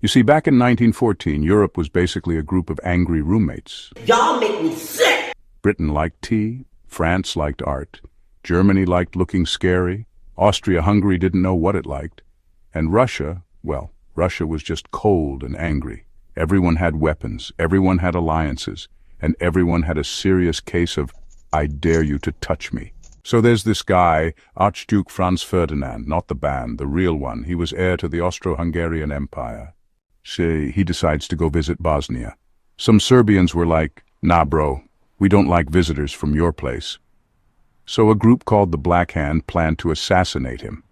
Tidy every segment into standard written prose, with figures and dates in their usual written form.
You see, back in 1914, Europe was basically a group of angry roommates. Y'all make me sick! Britain liked tea, France liked art, Germany liked looking scary, Austria-Hungary didn't know what it liked, and Russia, well, Russia was just cold and angry. Everyone had weapons, everyone had alliances, and everyone had a serious case of, I dare you to touch me. So there's this guy, Archduke Franz Ferdinand, not the band, the real one. He was heir to the Austro-Hungarian Empire. He decides to go visit Bosnia. Some Serbians were like, nah bro, we don't like visitors from your place. So a group called the Black Hand planned to assassinate him.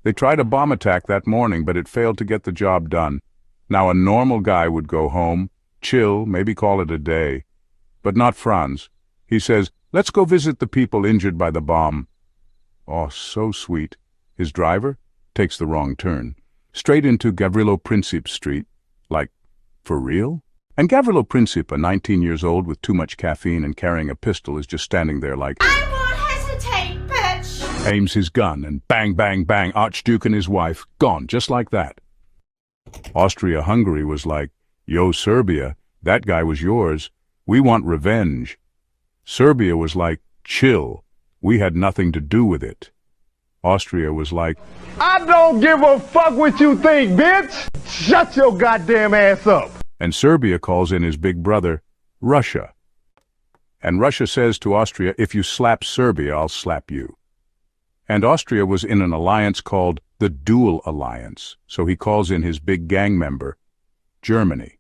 They tried a bomb attack that morning, but it failed to get the job done. Now a normal guy would go home, chill, maybe call it a day. But not Franz. He says, let's go visit the people injured by the bomb. Oh, so sweet. His driver takes the wrong turn, straight into Gavrilo Princip Street. Like, for real? And Gavrilo Princip, a 19 years old with too much caffeine and carrying a pistol, is just standing there like, I won't hesitate, bitch! Aims his gun and bang, bang, bang, Archduke and his wife, gone, just like that. Austria-Hungary was like, yo, Serbia, that guy was yours. We want revenge. Serbia was like, chill. We had nothing to do with it. Austria was like, I don't give a fuck what you think, bitch! Shut your goddamn ass up! And Serbia calls in his big brother, Russia. And Russia says to Austria, if you slap Serbia, I'll slap you. And Austria was in an alliance called the Dual Alliance, so he calls in his big gang member, Germany.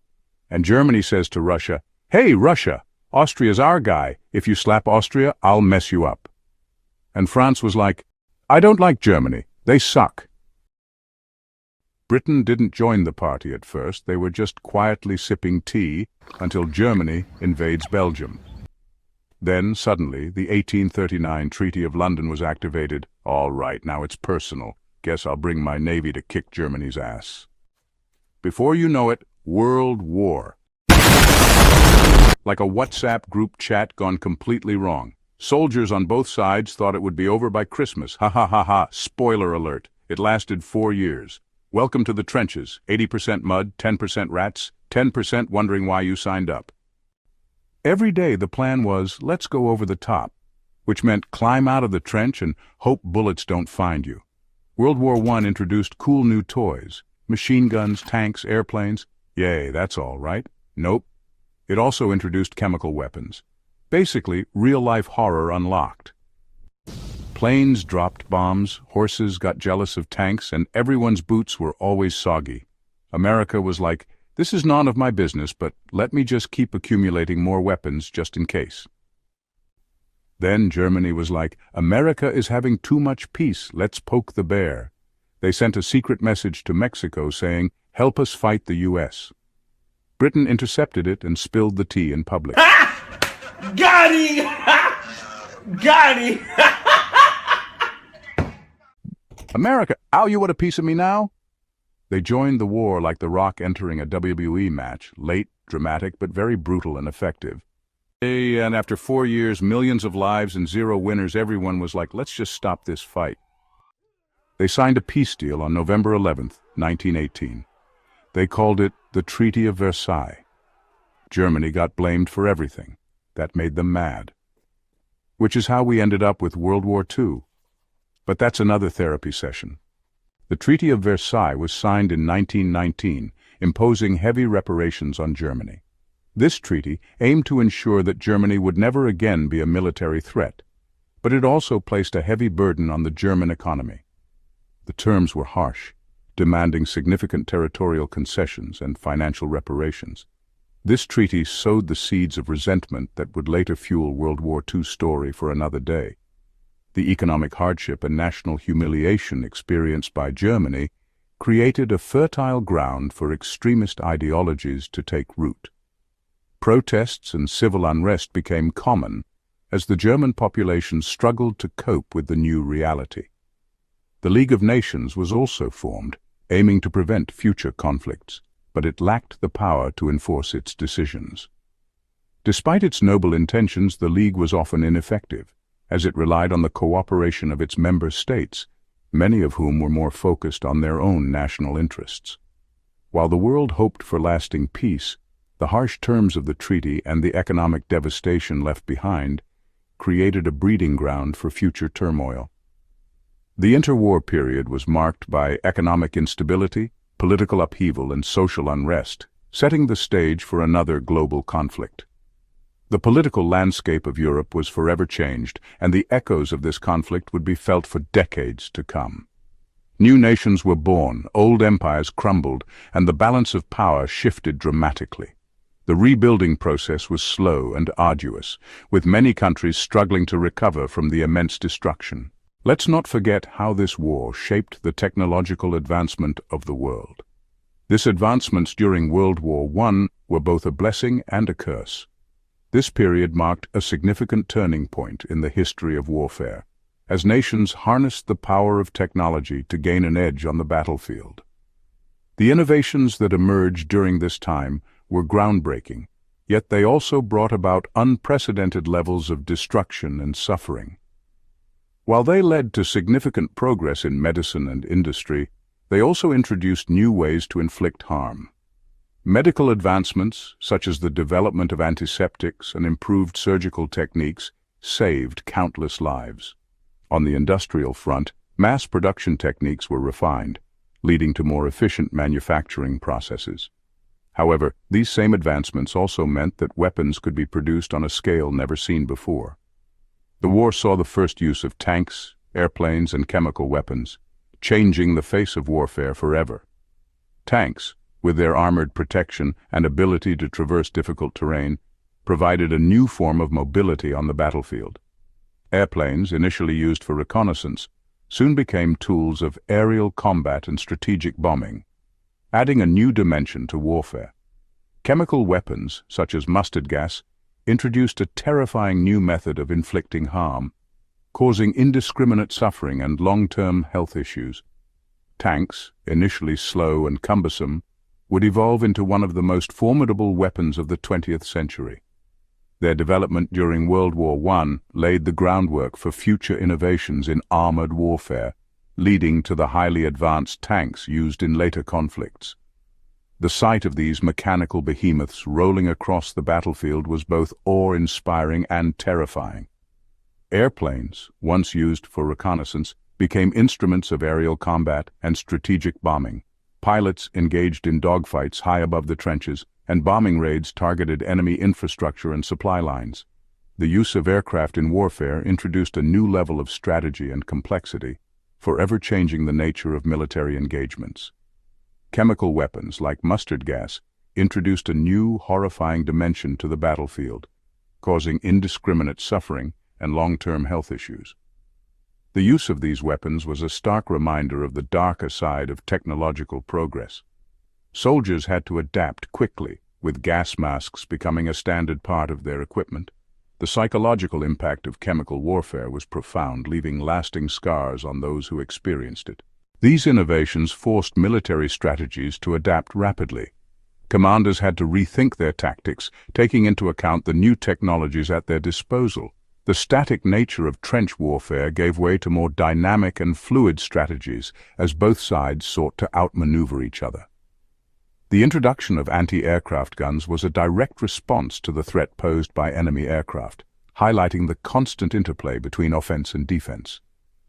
And Germany says to Russia, hey, Russia, Austria's our guy. If you slap Austria, I'll mess you up. And France was like, I don't like Germany. They suck. Britain didn't join the party at first. They were just quietly sipping tea until Germany invades Belgium. Then, suddenly, the 1839 Treaty of London was activated. All right, now it's personal. Guess I'll bring my navy to kick Germany's ass. Before you know it, World War. Like a WhatsApp group chat gone completely wrong. Soldiers on both sides thought it would be over by Christmas. Ha ha ha ha. Spoiler alert. It lasted 4 years. Welcome to the trenches. 80% mud, 10% rats, 10% wondering why you signed up. Every day the plan was, let's go over the top, which meant climb out of the trench and hope bullets don't find you. World War I introduced cool new toys. Machine guns, tanks, airplanes. Yay, that's all, right? Nope. It also introduced chemical weapons. Basically, real-life horror unlocked. Planes dropped bombs, horses got jealous of tanks, and everyone's boots were always soggy. America was like, this is none of my business, but let me just keep accumulating more weapons just in case. Then Germany was like, America is having too much peace, let's poke the bear. They sent a secret message to Mexico saying, help us fight the U.S. Britain intercepted it and spilled the tea in public. Got him! Got him! America, ow, you want a piece of me now? They joined the war like The Rock entering a WWE match, late, dramatic, but very brutal and effective. And after 4 years, millions of lives and 0 winners, everyone was like, let's just stop this fight. They signed a peace deal on November 11th, 1918. They called it the Treaty of Versailles. Germany got blamed for everything. That made them mad. Which is how we ended up with World War II. But that's another therapy session. The Treaty of Versailles was signed in 1919, imposing heavy reparations on Germany. This treaty aimed to ensure that Germany would never again be a military threat, but it also placed a heavy burden on the German economy. The terms were harsh, demanding significant territorial concessions and financial reparations. This treaty sowed the seeds of resentment that would later fuel World War II's story for another day. The economic hardship and national humiliation experienced by Germany created a fertile ground for extremist ideologies to take root. Protests and civil unrest became common as the German population struggled to cope with the new reality. The League of Nations was also formed, aiming to prevent future conflicts, but it lacked the power to enforce its decisions. Despite its noble intentions, the League was often ineffective, as it relied on the cooperation of its member states, many of whom were more focused on their own national interests. While the world hoped for lasting peace, the harsh terms of the treaty and the economic devastation left behind created a breeding ground for future turmoil. The interwar period was marked by economic instability, political upheaval, and social unrest, setting the stage for another global conflict. The political landscape of Europe was forever changed, and the echoes of this conflict would be felt for decades to come. New nations were born, old empires crumbled, and the balance of power shifted dramatically. The rebuilding process was slow and arduous, with many countries struggling to recover from the immense destruction. Let's not forget how this war shaped the technological advancement of the world. These advancements during World War I were both a blessing and a curse. This period marked a significant turning point in the history of warfare, as nations harnessed the power of technology to gain an edge on the battlefield. The innovations that emerged during this time were groundbreaking, yet they also brought about unprecedented levels of destruction and suffering. While they led to significant progress in medicine and industry, they also introduced new ways to inflict harm. Medical advancements, such as the development of antiseptics and improved surgical techniques, saved countless lives. On the industrial front, mass production techniques were refined, leading to more efficient manufacturing processes. However, these same advancements also meant that weapons could be produced on a scale never seen before. The war saw the first use of tanks, airplanes, and chemical weapons, changing the face of warfare forever. Tanks, with their armored protection and ability to traverse difficult terrain, provided a new form of mobility on the battlefield. Airplanes, initially used for reconnaissance, soon became tools of aerial combat and strategic bombing, adding a new dimension to warfare. Chemical weapons, such as mustard gas, introduced a terrifying new method of inflicting harm, causing indiscriminate suffering and long-term health issues. Tanks, initially slow and cumbersome, would evolve into one of the most formidable weapons of the 20th century. Their development during World War I laid the groundwork for future innovations in armored warfare, leading to the highly advanced tanks used in later conflicts. The sight of these mechanical behemoths rolling across the battlefield was both awe-inspiring and terrifying. Airplanes, once used for reconnaissance, became instruments of aerial combat and strategic bombing. Pilots engaged in dogfights high above the trenches, and bombing raids targeted enemy infrastructure and supply lines. The use of aircraft in warfare introduced a new level of strategy and complexity, forever changing the nature of military engagements. Chemical weapons like mustard gas introduced a new, horrifying dimension to the battlefield, causing indiscriminate suffering and long-term health issues. The use of these weapons was a stark reminder of the darker side of technological progress. Soldiers had to adapt quickly, with gas masks becoming a standard part of their equipment. The psychological impact of chemical warfare was profound, leaving lasting scars on those who experienced it. These innovations forced military strategies to adapt rapidly. Commanders had to rethink their tactics, taking into account the new technologies at their disposal. The static nature of trench warfare gave way to more dynamic and fluid strategies as both sides sought to outmaneuver each other. The introduction of anti-aircraft guns was a direct response to the threat posed by enemy aircraft, highlighting the constant interplay between offense and defense.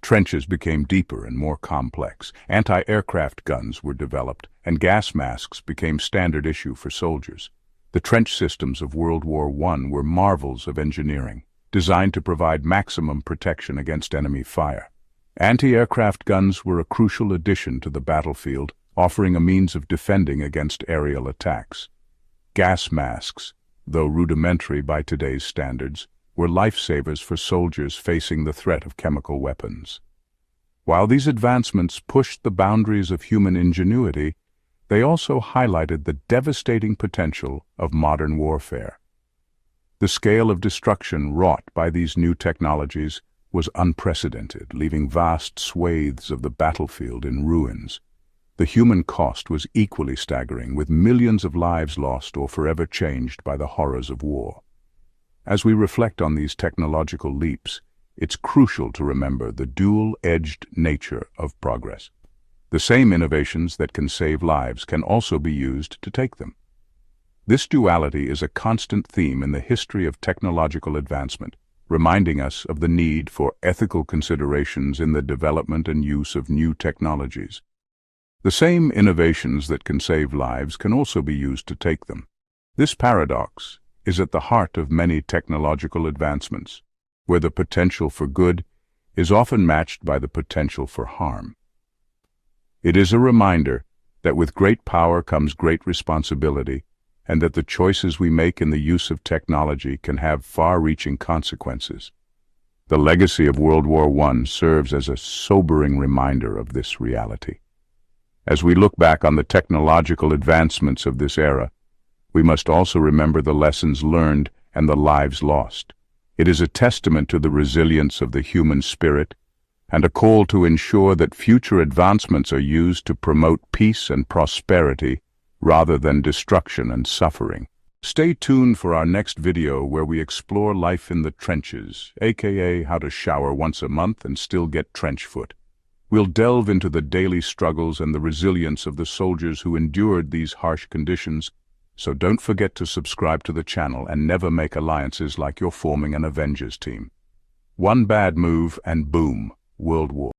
Trenches became deeper and more complex, anti-aircraft guns were developed, and gas masks became standard issue for soldiers. The trench systems of World War I were marvels of engineering, designed to provide maximum protection against enemy fire. Anti-aircraft guns were a crucial addition to the battlefield, offering a means of defending against aerial attacks. Gas masks, though rudimentary by today's standards, were lifesavers for soldiers facing the threat of chemical weapons. While these advancements pushed the boundaries of human ingenuity, they also highlighted the devastating potential of modern warfare. The scale of destruction wrought by these new technologies was unprecedented, leaving vast swathes of the battlefield in ruins. The human cost was equally staggering, with millions of lives lost or forever changed by the horrors of war. As we reflect on these technological leaps, it's crucial to remember the dual-edged nature of progress. The same innovations that can save lives can also be used to take them. This duality is a constant theme in the history of technological advancement, reminding us of the need for ethical considerations in the development and use of new technologies. The same innovations that can save lives can also be used to take them. This paradox is at the heart of many technological advancements, where the potential for good is often matched by the potential for harm. It is a reminder that with great power comes great responsibility, and that the choices we make in the use of technology can have far-reaching consequences. The legacy of World War I serves as a sobering reminder of this reality. As we look back on the technological advancements of this era, we must also remember the lessons learned and the lives lost. It is a testament to the resilience of the human spirit and a call to ensure that future advancements are used to promote peace and prosperity rather than destruction and suffering. Stay tuned for our next video where we explore life in the trenches, aka how to shower once a month and still get trench foot. We'll delve into the daily struggles and the resilience of the soldiers who endured these harsh conditions, so don't forget to subscribe to the channel and never make alliances like you're forming an Avengers team. One bad move and boom, World War.